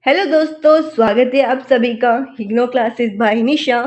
Hello दोस्तों, स्वागत है आप सभी का हिग्नो क्लासेस बाय निशा।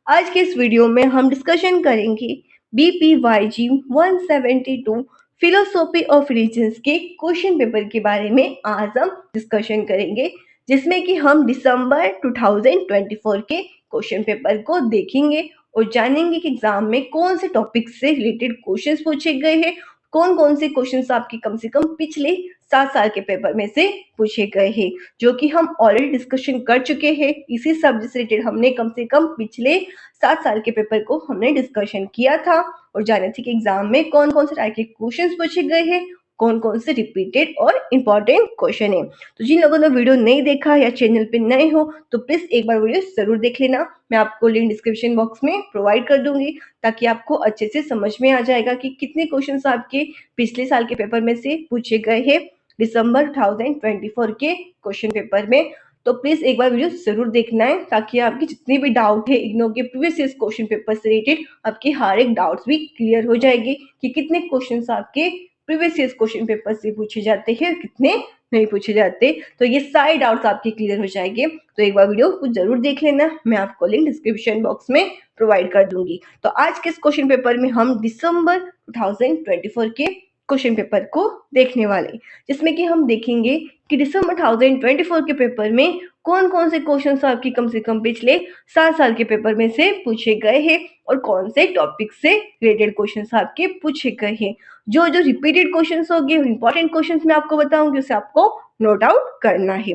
आज के इस वीडियो में हम डिस्कशन करेंगे BPYG 172 फिलोसॉफी ऑफ रिलीजन्स के क्वेश्चन पेपर के बारे में। आज हम डिस्कशन करेंगे जिसमें कि हम दिसंबर 2024 के क्वेश्चन पेपर को देखेंगे और जानेंगे कि एग्जाम में कौन से टॉपिक से रिलेटेड क्वेश्चंस पूछे गए हैं, कौन कौन से क्वेश्चंस आपके कम से कम पिछले 7 साल के पेपर में से पूछे गए हैं, जो कि हम ऑलरेडी डिस्कशन कर चुके हैं। इसी सब्जेक्ट से रिलेटेड हमने कम से कम पिछले 7 साल के पेपर को हमने डिस्कशन किया था और जाने थे कि एग्जाम में कौन कौन से टाइप के क्वेश्चंस पूछे गए हैं, कौन कौन से रिपीटेड और इम्पोर्टेंट क्वेश्चन है। तो जिन लोगों ने वीडियो नहीं देखा या चैनल पे नए हो तो प्लीज एक बार वीडियो जरूर देख लेना। मैं आपको लिंक डिस्क्रिप्शन बॉक्स में प्रोवाइड कर दूंगी ताकि आपको अच्छे से समझ में आ जाएगा कि कितने क्वेश्चंस आपके पिछले साल के पेपर में से पूछे गए हैं दिसंबर 2024 के क्वेश्चन पेपर में। तो प्लीज एक बार वीडियो जरूर देखना है ताकि आपकी जितनी भी डाउट है इग्नो के प्रीवियस ईयर क्वेश्चन पेपर से रिलेटेड आपके हर एक डाउट्स भी क्लियर हो जाएंगे कि कितने क्वेश्चंस आपके प्रीवियस ईयर क्वेश्चन पेपर से पूछे जाते हैं, कितने नहीं पूछे जाते। तो ये सारे डाउट्स आपके क्लियर हो जाएंगे। तो एक बार वीडियो को जरूर देख लेना, मैं आपको लिंक डिस्क्रिप्शन बॉक्स में प्रोवाइड कर दूंगी। तो आज के इस क्वेश्चन पेपर में हम दिसंबर 2024 के क्वेश्चन पेपर को देखने वाले, जिसमें कि हम देखेंगे कि दिसंबर 2024 के पेपर में कौन कौन से क्वेश्चंस आपकी कम से कम पिछले 7 साल के पेपर में से पूछे गए हैं और कौन से टॉपिक से रिलेटेड क्वेश्चंस आपके पूछे गए हैं। जो जो रिपीटेड क्वेश्चंस होंगे, इंपॉर्टेंट क्वेश्चंस मैं आपको बताऊंगी, उसे आपको नोट आउट करना है।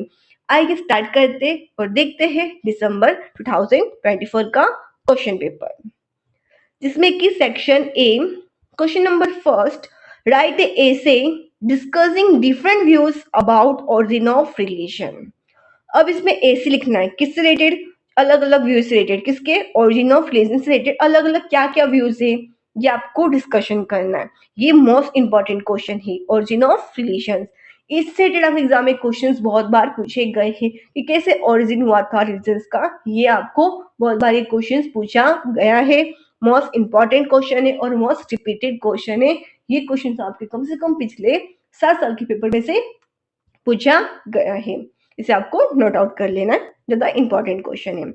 आइए स्टार्ट करते और देखते हैं दिसंबर 2024 का क्वेश्चन पेपर, जिसमें कि section A question number first, right A essay discussing different views about origin of religion. अब इसमें ऐसे लिखना है किससे रिलेटेड, अलग अलग व्यूज से रिलेटेड, किसके, ओरिजिन ऑफ रिलीजन से रिलेटेड अलग अलग क्या क्या व्यूज है ये आपको डिस्कशन करना है। ये मोस्ट इंपॉर्टेंट क्वेश्चन है, ओरिजिन ऑफ रिलीजन। इससे रिलेटेड आप एग्जाम में क्वेश्चंस बहुत बार पूछे गए हैं कि कैसे ओरिजिन हुआ था रिलीजन का, ये आपको बहुत बार क्वेश्चंस पूछा गया है। मोस्ट इंपॉर्टेंट क्वेश्चन है और मोस्ट रिपीटेड क्वेश्चन है। ये क्वेश्चन आपके कम से कम पिछले 7 साल के पेपर में से पूछा गया है, इसे आपको नोट आउट कर लेना है, ज्यादा इंपॉर्टेंट क्वेश्चन है।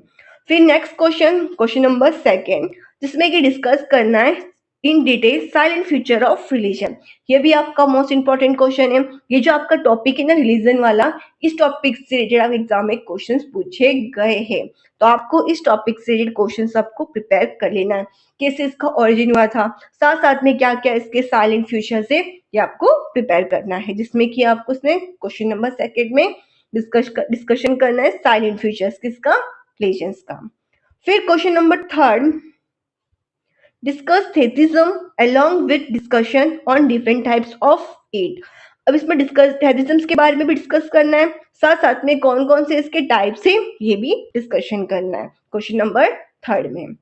फिर next question, question number second, जिसमें कि डिस्कस करना है in detail silent future of religion. ये भी आपका मोस्ट इंपॉर्टेंट क्वेश्चन है। ये जो आपका टॉपिक है ना रिलीजन वाला, इस टॉपिक से रिलेटेड आप एग्जाम में क्वेश्चंस पूछे गए हैं। तो आपको इस टॉपिक से रिलेटेड क्वेश्चंस आपको प्रिपेयर कर लेना है, कैसे इसका ओरिजिन हुआ था, साथ साथ में क्या क्या इसके साइलेंट फ्यूचर से, ये आपको प्रिपेयर करना है। जिसमें कि आपको उसमें क्वेश्चन नंबर सेकेंड में डिस्कशन करना है साइलेंट फ्यूचर्स किसका, रिलीजन्स का। फिर question number third, discuss theism along with discussion on different types of it. अब इसमें डिस्कस थेथिज्म के बारे में भी डिस्कस करना है, साथ साथ में कौन कौन से इसके टाइप्स है ये भी डिस्कशन करना है क्वेश्चन नंबर थर्ड में।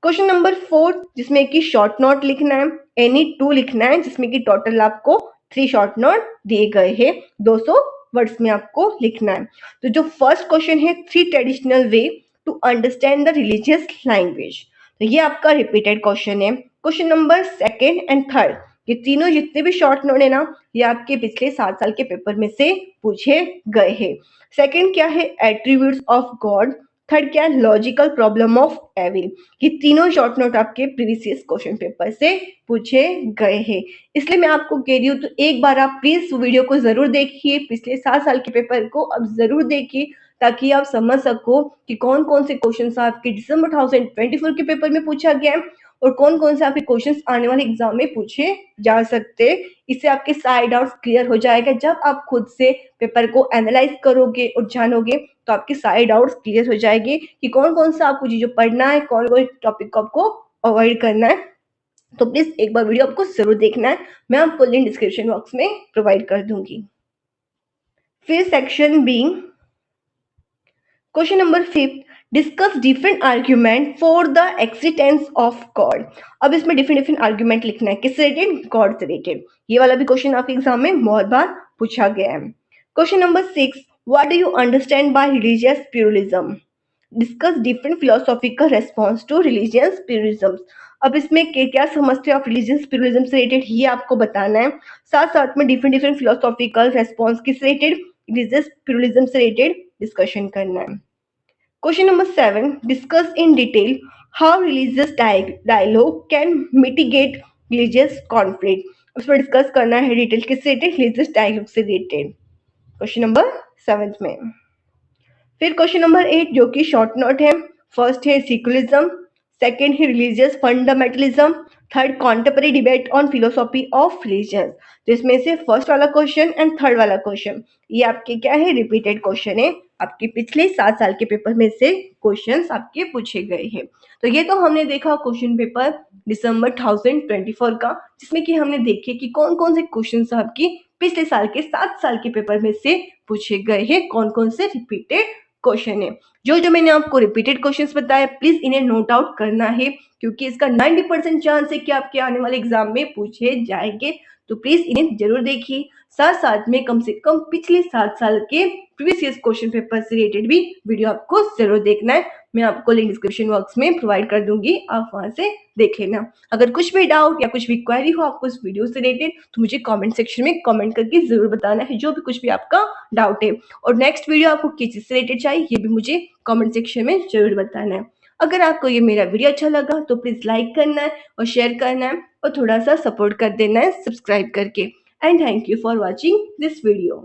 क्वेश्चन नंबर फोर्थ, जिसमें कि शॉर्ट नोट लिखना है, एनी 2 लिखना है, जिसमें कि टोटल आपको 3 शॉर्ट नोट दिए गए हैं, 200 वर्ड्स में आपको लिखना है। तो जो फर्स्ट क्वेश्चन है, 3 traditional way to understand the religious language, तो ये आपका रिपीटेड क्वेश्चन है। Question number second and third, ये तीनों जितने भी शॉर्ट नोट है ना, ये आपके पिछले 7 साल के पेपर में से पूछे गए हैं। सेकेंड क्या है, एट्रीब्यूट्स ऑफ गॉड। थर्ड क्या है, लॉजिकल प्रॉब्लम ऑफ एविल। ये तीनों शॉर्ट नोट आपके प्रीवियस क्वेश्चन पेपर से पूछे गए हैं। इसलिए मैं आपको कह रही हूँ तो एक बार आप प्लीज वीडियो को जरूर देखिए, पिछले 7 साल के पेपर को अब जरूर देखिए ताकि आप समझ सको कि कौन कौन से क्वेश्चन आपके दिसंबर 2024 के पेपर में पूछा गया है और कौन कौन से आपके क्वेश्चंस आने वाले एग्जाम में पूछे जा सकते हैं। इससे आपके सारे डाउट्स क्लियर हो जाएगा। जब आप खुद से पेपर को एनालाइज करोगे और जानोगे तो आपके सारे डाउट्स क्लियर हो जाएंगे कि कौन कौन सा आपको चीजों पढ़ना है, कौन कौन टॉपिक को आपको अवॉइड करना है। तो प्लीज एक बार वीडियो आपको जरूर देखना है, मैं आपको लिंक डिस्क्रिप्शन बॉक्स में प्रोवाइड कर दूंगी। फिर section B, question number fifth, discuss different argument for the existence of God. अब इसमें डिफरेंट आर्ग्यूमेंट लिखना है, किससे रिलेटेड, गॉड से रिलेटेड। ये वाला भी क्वेश्चन आपके एग्जाम में बहुत बार पूछा गया है। Question number 6, what do you understand by religious pluralism. Discuss different philosophical response to religious pluralism. अब इसमें क्या समझते हो आप रिलीजियस प्लूरलिज्म से रिलेटेड, ये आपको बताना है। साथ साथ में डिफरेंट फिलोसॉफिकल रेस्पॉन्स किस रिलेटेड, रिलीजियस प्लूरलिज्म से रिलेटेड डिस्कशन करना है। Question number 7, discuss in detail how religious dialogue can mitigate religious conflict. उस पर डिस्कस करना है डिटेल किससे रिलेटेड, रिलीजियस डायलॉग से रिलेटेड, क्वेश्चन नंबर 7 में। फिर क्वेश्चन नंबर 8 जो कि शॉर्ट नोट है, फर्स्ट है सिक्युलरिज्म, सेकंड है religious fundamentalism, third contemporary debate on philosophy of religion. जिसमें से फर्स्ट वाला क्वेश्चन एंड थर्ड वाला क्वेश्चन ये आपके क्या है, रिपीटेड क्वेश्चन है, आपके पिछले 7 साल के पेपर में से क्वेश्चंस आपके पूछे गए हैं। तो ये तो हमने देखा क्वेश्चन पेपर दिसंबर 2024 का, जिसमें कि हमने देखे कि कौन कौन से क्वेश्चन आपकी पिछले साल के 7 साल के पेपर में से पूछे गए हैं, कौन कौन से रिपीटेड क्वेश्चन है। जो मैंने आपको रिपीटेड क्वेश्चंस बताए प्लीज इन्हें नोट आउट करना है, क्योंकि इसका 90% चांस है कि आपके आने वाले एग्जाम में पूछे जाएंगे। तो प्लीज इन्हें जरूर देखिए, साथ साथ में कम से कम पिछले 7 साल के प्रीवियस क्वेश्चन पेपर से रिलेटेड भी वीडियो आपको जरूर देखना है। मैं आपको लिंक डिस्क्रिप्शन बॉक्स में प्रोवाइड कर दूंगी, आप वहां से देख लेना। अगर कुछ भी डाउट या कुछ भी क्वेरी हो आपको इस वीडियो से रिलेटेड तो मुझे कमेंट सेक्शन में कमेंट करके जरूर बताना है, जो भी कुछ भी आपका डाउट है। और नेक्स्ट वीडियो आपको किस चीज से रिलेटेड चाहिए ये भी मुझे कमेंट सेक्शन में जरूर बताना है। अगर आपको ये मेरा वीडियो अच्छा लगा तो प्लीज लाइक करना है और शेयर करना है और थोड़ा सा सपोर्ट कर देना है सब्सक्राइब करके। And thank you for watching this video.